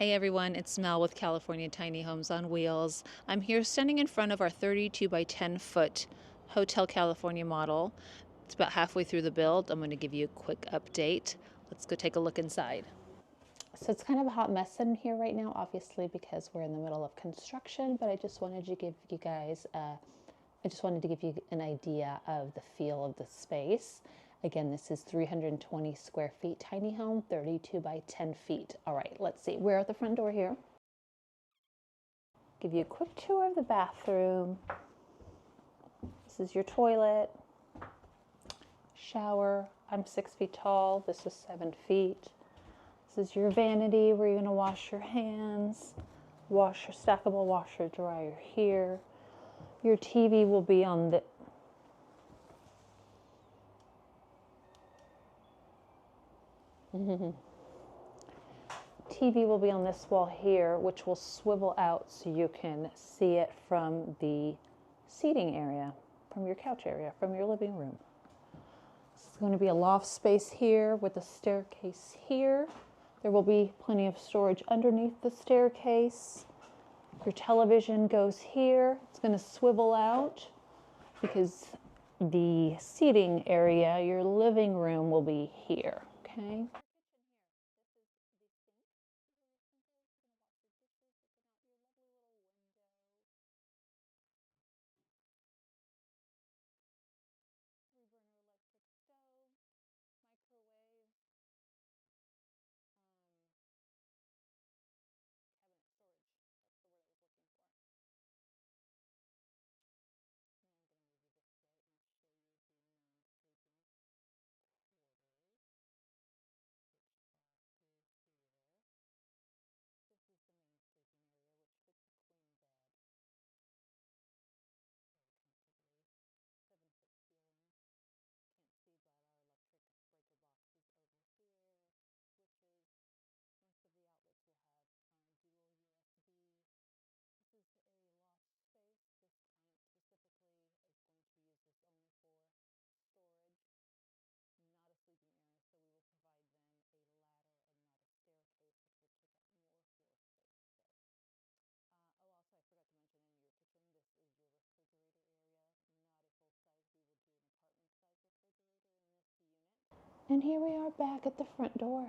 Hey everyone, it's Mel with California Tiny Homes on Wheels. I'm here standing in front of our 32 by 10 foot Hotel California model. It's about halfway through the build. I'm going to give you a quick update. Let's go take a look inside. So it's kind of a hot mess in here right now, obviously, because we're in the middle of construction, but I just wanted to give you guys an idea of the feel of the space. Again, this is 320 square feet tiny home, 32 by 10 feet. All right, let's see. We're at the front door here. Give you a quick tour of the bathroom. This is your toilet, shower. I'm 6 feet tall. This is 7 feet. This is your vanity where you're going to wash your hands. Stackable washer dryer here. Your TV will be on the TV will be on this wall here, which will swivel out so you can see it from the seating area, from your couch area, from your living room. This is going to be a loft space here with a staircase here. There will be plenty of storage underneath the staircase. Your television goes here. It's going to swivel out because the seating area, your living room, will be here, okay? And here we are back at the front door.